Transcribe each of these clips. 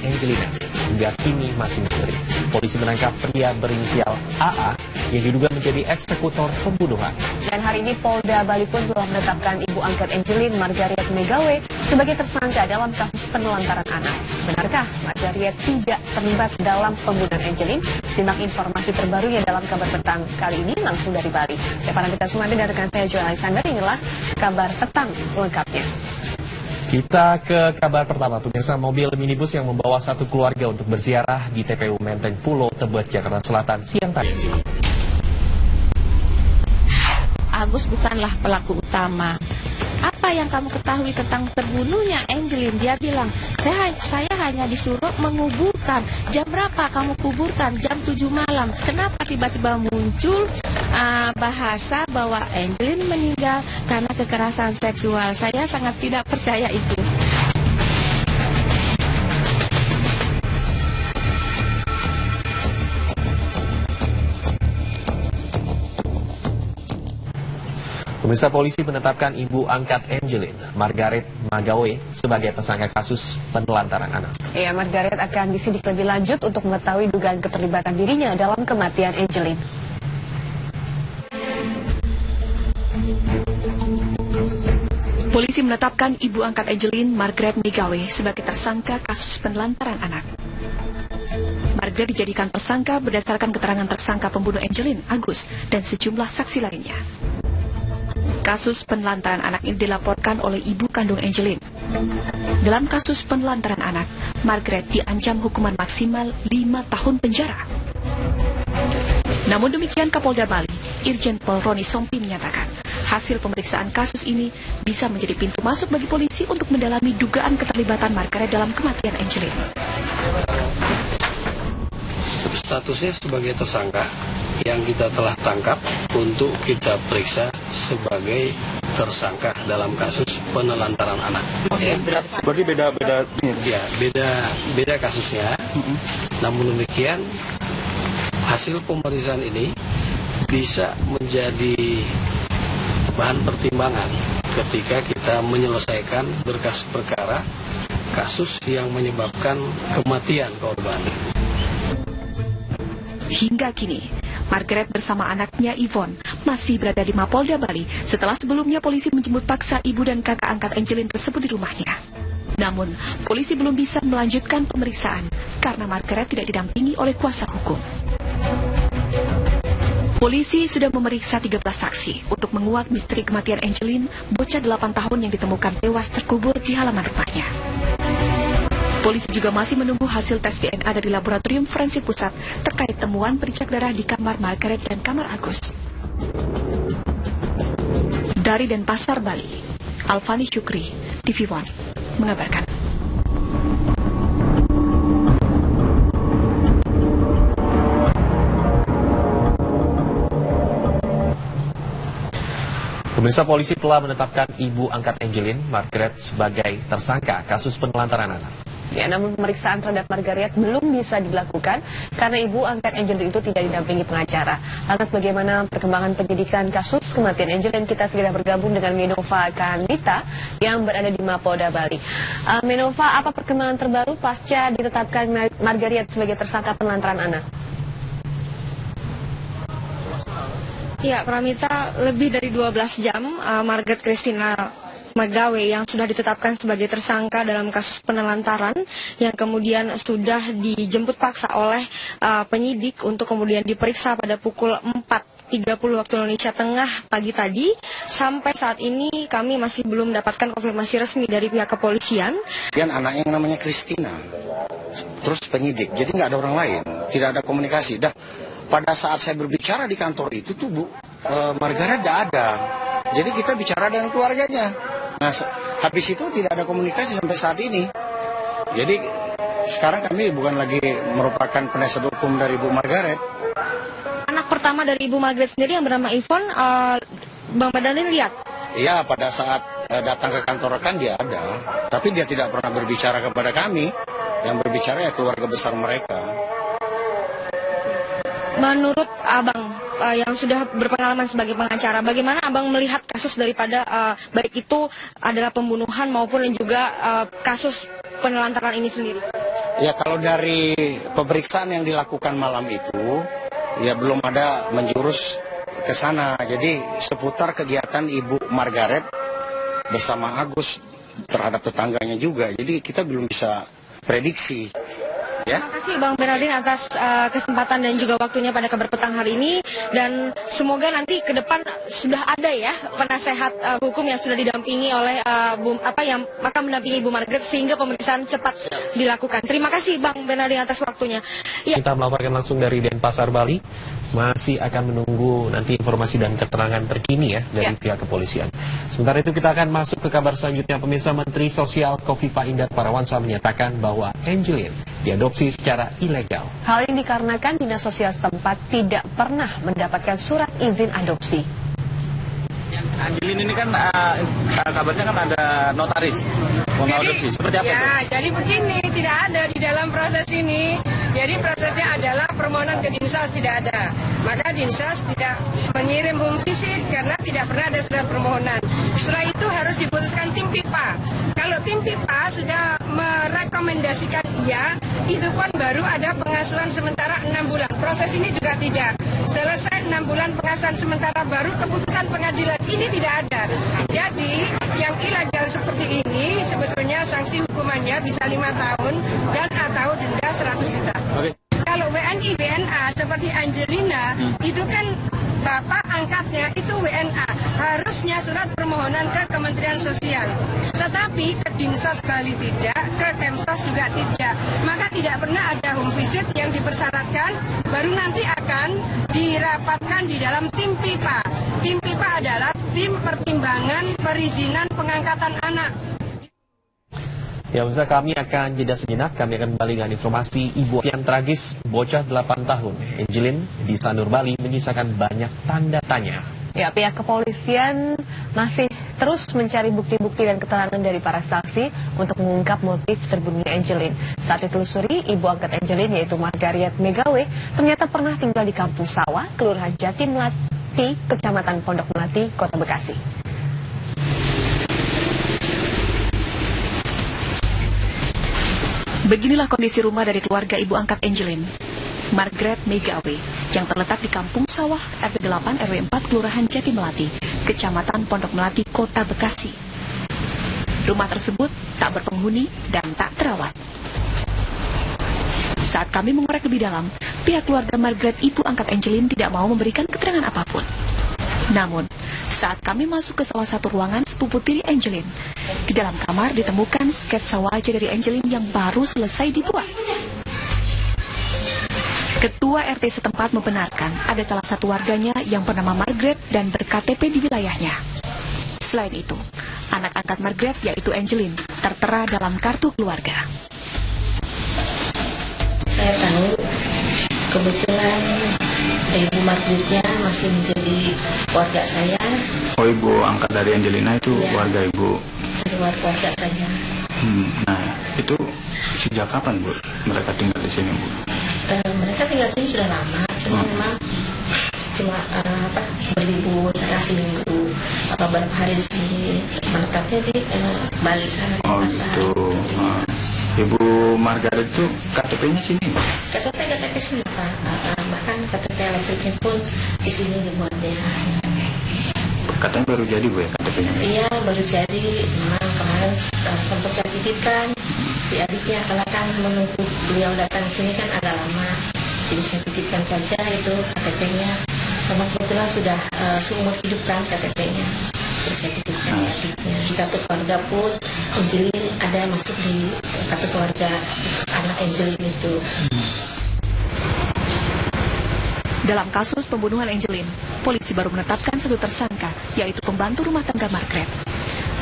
Angelina hingga kini masih misteri. Polisi menangkap pria berinisial AA yang diduga menjadi eksekutor pembunuhan. Dan hari ini Polda Bali pun telah menetapkan ibu angkat Angelin, Margaret Megawe, sebagai tersangka dalam kasus penelantaran anak. Benarkah Margaret tidak terlibat dalam pembunuhan Angelin? Simak informasi terbarunya dalam kabar petang kali ini langsung dari Bali. Saya Pananita Sumandi dan rekan saya Joy Alexander. Inilah kabar petang selengkapnya. Kita ke kabar pertama, pemirsa. Mobil minibus yang membawa satu keluarga untuk berziarah di TPU Menteng Pulau Tebet, Jakarta Selatan siang tadi. Agus bukanlah pelaku utama. Apa yang kamu ketahui tentang terbunuhnya Angelin? Dia bilang, saya hanya disuruh menguburkan. Jam berapa kamu kuburkan? Jam 7 malam. Kenapa tiba-tiba muncul bahasa bahwa Angelin meninggal karena kekerasan seksual? Saya sangat tidak percaya itu. Pemirsa, polisi menetapkan ibu angkat Angelin, Margaret Megawe, sebagai tersangka kasus penelantaran anak. Ya, Margaret akan disidik lebih lanjut untuk mengetahui dugaan keterlibatan dirinya dalam kematian Angelin. Polisi menetapkan ibu angkat Angelin, Margaret Megawe, sebagai tersangka kasus penelantaran anak. Margaret dijadikan tersangka berdasarkan keterangan tersangka pembunuh Angelin, Agus, dan sejumlah saksi lainnya. Kasus penelantaran anak ini dilaporkan oleh ibu kandung Angelin. Dalam kasus penelantaran anak, Margaret diancam hukuman maksimal 5 tahun penjara. Namun demikian, Kapolda Bali, Irjen Pol Roni Sompi menyatakan, hasil pemeriksaan kasus ini bisa menjadi pintu masuk bagi polisi untuk mendalami dugaan keterlibatan Margaret dalam kematian Angelin. Statusnya sebagai tersangka yang kita telah tangkap untuk kita periksa sebagai tersangka dalam kasus penelantaran anak. Oke, berarti beda. Ya, beda kasusnya. Namun demikian, hasil pemeriksaan ini bisa menjadi bahan pertimbangan ketika kita menyelesaikan berkas perkara kasus yang menyebabkan kematian korban. Hingga kini, Margaret bersama anaknya Yvonne masih berada di Mapolda Bali setelah sebelumnya polisi menjemput paksa ibu dan kakak angkat Angelin tersebut di rumahnya. Namun, polisi belum bisa melanjutkan pemeriksaan karena Margaret tidak didampingi oleh kuasa hukum. Polisi sudah memeriksa 13 saksi untuk menguak misteri kematian Angelin, bocah 8 tahun yang ditemukan tewas terkubur di halaman rumahnya. Polisi juga masih menunggu hasil tes DNA dari Laboratorium Forensik Pusat terkait temuan bercak darah di kamar Margaret dan kamar Agus. Dari Denpasar, Bali, Alfani Syukri, TV One, mengabarkan. Pemirsa, polisi telah menetapkan ibu angkat Angelin, Margaret, sebagai tersangka kasus penelantaran anak. Ya, namun pemeriksaan terhadap Margaret belum bisa dilakukan karena ibu angkat Angelin itu tidak didampingi pengacara. Lantas bagaimana perkembangan penyidikan kasus kematian Angelin? Kita segera bergabung dengan Menova Kanita yang berada di Mapolda Bali. Menova, apa perkembangan terbaru pasca ditetapkan Margaret sebagai tersangka penelantaran anak? Ya, Pramita, lebih dari 12 jam Margaret Christina Megawe yang sudah ditetapkan sebagai tersangka dalam kasus penelantaran yang kemudian sudah dijemput paksa oleh penyidik untuk kemudian diperiksa pada pukul 4.30 waktu Indonesia Tengah pagi tadi. Sampai saat ini kami masih belum mendapatkan konfirmasi resmi dari pihak kepolisian. Dan anaknya yang namanya Christina, terus penyidik, jadi nggak ada orang lain, tidak ada komunikasi. Pada saat saya berbicara di kantor itu tuh Margaret tidak ada. Jadi kita bicara dengan keluarganya. Nah, habis itu tidak ada komunikasi sampai saat ini. Jadi sekarang kami bukan lagi merupakan penasihat hukum dari Ibu Margaret. Anak pertama dari Ibu Margaret sendiri yang bernama Yvonne, Bang Badalin lihat? Iya, pada saat datang ke kantor rekan dia ada. Tapi dia tidak pernah berbicara kepada kami. Yang berbicara ya keluarga besar mereka. Menurut Abang yang sudah berpengalaman sebagai pengacara, bagaimana Abang melihat kasus daripada baik itu adalah pembunuhan maupun juga kasus penelantaran ini sendiri? Ya kalau dari pemeriksaan yang dilakukan malam itu, ya belum ada menjurus ke sana. Jadi seputar kegiatan Ibu Margaret bersama Agus terhadap tetangganya juga. Jadi kita belum bisa prediksi. Ya. Terima kasih Bang Bernardin atas kesempatan dan juga waktunya pada Kabar Petang hari ini, dan semoga nanti ke depan sudah ada ya penasehat hukum yang sudah didampingi oleh yang akan mendampingi Ibu Margaret sehingga pemeriksaan cepat dilakukan. Terima kasih Bang Bernardin atas waktunya. Ya. Kita melaporkan langsung dari Denpasar, Bali. Masih akan menunggu nanti informasi dan keterangan terkini ya dari pihak kepolisian. Sementara itu kita akan masuk ke kabar selanjutnya. Pemirsa, Menteri Sosial Kofifa Indar Parawansa menyatakan bahwa Angelin diadopsi secara ilegal. Hal ini dikarenakan Dinas Sosial setempat tidak pernah mendapatkan surat izin adopsi. Angelin ini kan kabarnya kan ada notaris mengadopsi. Seperti apa itu? Jadi begini, tidak ada di dalam proses ini. Jadi prosesnya adalah permohonan ke Dinsas tidak ada. Maka Dinsas tidak mengirim home visit karena tidak pernah ada surat permohonan. Setelah itu harus diputuskan tim PIPA. Kalau tim PIPA sudah merekomendasikan iya, itu pun baru ada pengasuhan sementara 6 bulan. Proses ini juga tidak. Selesai 6 bulan pengasuhan sementara baru keputusan pengadilan. Ini tidak ada. Jadi yang ilegal seperti ini sebetulnya sanksi hukumannya bisa 5 tahun dan atau denda 100 juta. Kalau WNI, WNA seperti Angelina itu kan bapak angkatnya itu WNA, harusnya surat permohonan ke Kementerian Sosial. Tetapi ke Dinsas Bali tidak, ke Kemsos juga tidak. Maka tidak pernah ada home visit yang dipersyaratkan, baru nanti akan dirapatkan di dalam tim PIPA. Tim PIPA adalah tim pertimbangan perizinan pengangkatan anak. Ya, pemirsa, kami akan jeda sejenak. Kami akan kembali dengan informasi ibu yang tragis bocah 8 tahun, Angelin, di Sanur, Bali, menyisakan banyak tanda tanya. Ya, pihak kepolisian masih terus mencari bukti-bukti dan keterangan dari para saksi untuk mengungkap motif terbunuhnya Angelin. Saat ditelusuri, ibu angkat Angelin yaitu Margaret Megawe ternyata pernah tinggal di Kampung Sawah, Kelurahan Jati Melati, Kecamatan Pondok Melati, Kota Bekasi. Beginilah kondisi rumah dari keluarga ibu angkat Angelin, Margaret Megawe, yang terletak di Kampung Sawah, RT 8 RW 4 Kelurahan Jati Melati, Kecamatan Pondok Melati, Kota Bekasi. Rumah tersebut tak berpenghuni dan tak terawat. Saat kami mengorek lebih dalam, pihak keluarga Margaret ibu angkat Angelin tidak mau memberikan keterangan apapun. Namun, saat kami masuk ke salah satu ruangan sepupu tiri Angelin, di dalam kamar ditemukan sketsa wajah dari Angelin yang baru selesai dibuat. Ketua RT setempat membenarkan ada salah satu warganya yang bernama Margaret dan ber-KTP di wilayahnya. Selain itu, anak angkat Margaret yaitu Angelin tertera dalam kartu keluarga. Saya tahu kebetulan Ibu Margaretnya masih menjadi warga saya. Oh, ibu angkat dari Angelina itu ya, warga ibu? Warga saya. Nah, itu sejak kapan Bu mereka tinggal di sini Bu? Mereka tinggal sini sudah lama, cuma memang berlibur seminggu atau beberapa hari di sini, menetapnya di Bali sana. Oh gitu. Ibu Margaret itu KTP-nya sini? KTP sini Pak, bahkan KTP elektriknya pun di sini dibuatnya. Katanya baru jadi Bu ya KTP-nya? Iya, baru jadi. Memang kemarin sempat saya titipkan si adiknya, karena kan menunggu beliau datang sini kan agak lama. Jadi saya titipkan saja itu KTP-nya. Memang kebetulan sudah seumur hidup kan KTP-nya. Terus saya titipkan adiknya. Di kartu keluarga pun Angelin ada masuk di kartu keluarga anak Angelin itu. Dalam kasus pembunuhan Angelin, polisi baru menetapkan satu tersangka, yaitu pembantu rumah tangga Margaret.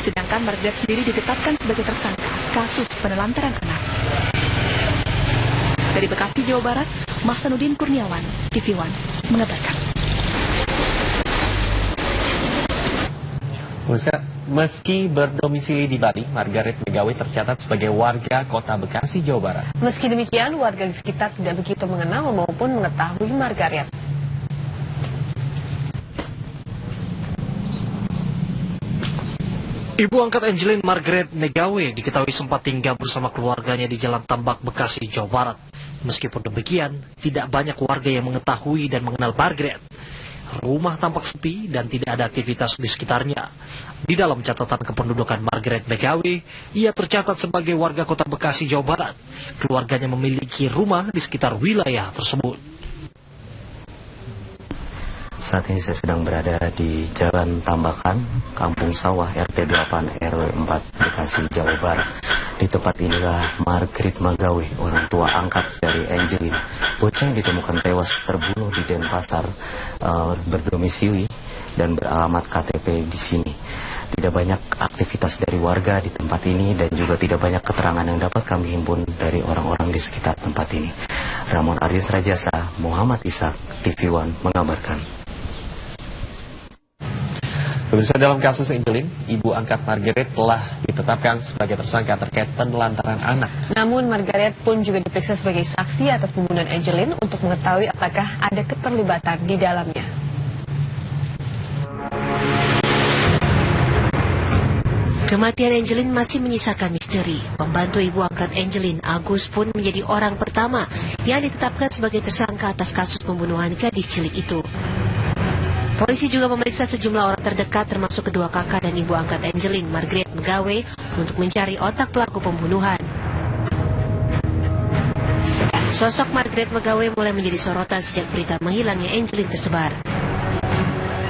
Sedangkan Margaret sendiri ditetapkan sebagai tersangka kasus penelantaran anak. Dari Bekasi, Jawa Barat, Mahsanudin Kurniawan, TV One, mengabarkan. Meski berdomisili di Bali, Margaret Megawe tercatat sebagai warga Kota Bekasi, Jawa Barat. Meski demikian, warga di sekitar tidak begitu mengenal maupun mengetahui Margaret. Ibu angkat Angelin Margaret Megawe diketahui sempat tinggal bersama keluarganya di Jalan Tambak, Bekasi, Jawa Barat. Meskipun demikian, tidak banyak warga yang mengetahui dan mengenal Margaret. Rumah tampak sepi dan tidak ada aktivitas di sekitarnya. Di dalam catatan kependudukan Margaret Megawe, ia tercatat sebagai warga kota Bekasi, Jawa Barat. Keluarganya memiliki rumah di sekitar wilayah tersebut. Saat ini saya sedang berada di Jalan Tambakan, Kampung Sawah, RT 8 RW 4, Bekasi, Jawa Barat. Di tempat inilah Margaret Megawe, orang tua angkat dari Angelin, bocah yang ditemukan tewas terbunuh di Denpasar, berdomisili dan beralamat KTP di sini. Tidak banyak aktivitas dari warga di tempat ini dan juga tidak banyak keterangan yang dapat kami himpun dari orang-orang di sekitar tempat ini. Ramon Aris Rajasa, Muhammad Ishak, TV One mengabarkan. Pemirsa, dalam kasus Angelin, ibu angkat Margaret telah ditetapkan sebagai tersangka terkait penelantaran anak. Namun Margaret pun juga diperiksa sebagai saksi atas pembunuhan Angelin untuk mengetahui apakah ada keterlibatan di dalamnya. Kematian Angelin masih menyisakan misteri. Pembantu ibu angkat Angelin, Agus, pun menjadi orang pertama yang ditetapkan sebagai tersangka atas kasus pembunuhan gadis cilik itu. Polisi juga memeriksa sejumlah orang terdekat termasuk kedua kakak dan ibu angkat Angelin, Margaret Megawe, untuk mencari otak pelaku pembunuhan. Sosok Margaret Megawe mulai menjadi sorotan sejak berita menghilangnya Angelin tersebar.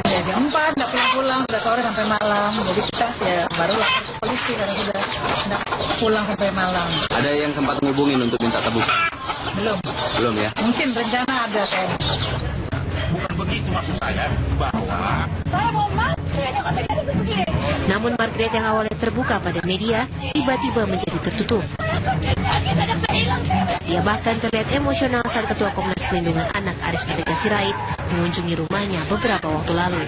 Ya, jam 4 nggak pulang-pulang, sudah sore sampai malam. Jadi kita ya baru lapor ke polisi karena sudah nggak pulang sampai malam. Ada yang sempat menghubungin untuk minta tebusan? Belum ya? Mungkin rencana ada kayaknya. Bukan begitu maksud saya, bahwa saya mau mati aja katanya begini. Namun Margaret yang awalnya terbuka pada media, tiba-tiba menjadi tertutup. Dia bahkan terlihat emosional saat Ketua Komnas Perlindungan Anak Aris Merdeka Sirait mengunjungi rumahnya beberapa waktu lalu.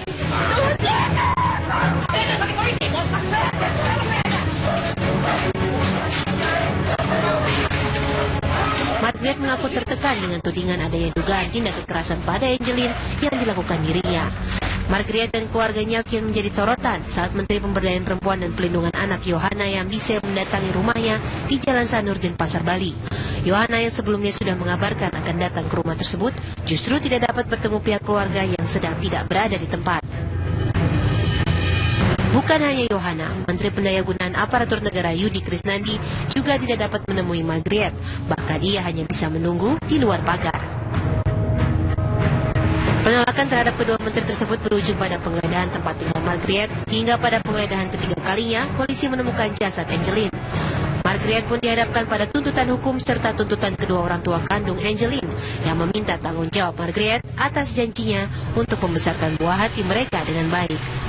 Margaret mengaku tertekan dengan tudingan adanya dugaan tindak kekerasan pada Angelin yang dilakukan dirinya. Margaret dan keluarganya kian menjadi sorotan saat Menteri Pemberdayaan Perempuan dan Pelindungan Anak Yohana Yambise mendatangi rumahnya di Jalan Sanur, Denpasar, Bali. Yohana yang sebelumnya sudah mengabarkan akan datang ke rumah tersebut justru tidak dapat bertemu pihak keluarga yang sedang tidak berada di tempat. Bukan hanya Yohana, Menteri Pendayagunaan Aparatur Negara Yudi Krisnandi juga tidak dapat menemui Margaret, bahkan ia hanya bisa menunggu di luar pagar. Penolakan terhadap kedua menteri tersebut berujung pada penggeledahan tempat tinggal Margaret, hingga pada penggeledahan ketiga kalinya, polisi menemukan jasad Angelin. Margaret pun dihadapkan pada tuntutan hukum serta tuntutan kedua orang tua kandung Angelin yang meminta tanggung jawab Margaret atas janjinya untuk membesarkan buah hati mereka dengan baik.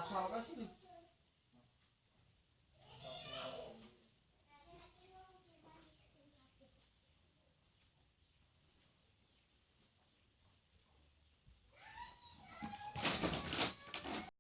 asal kan sih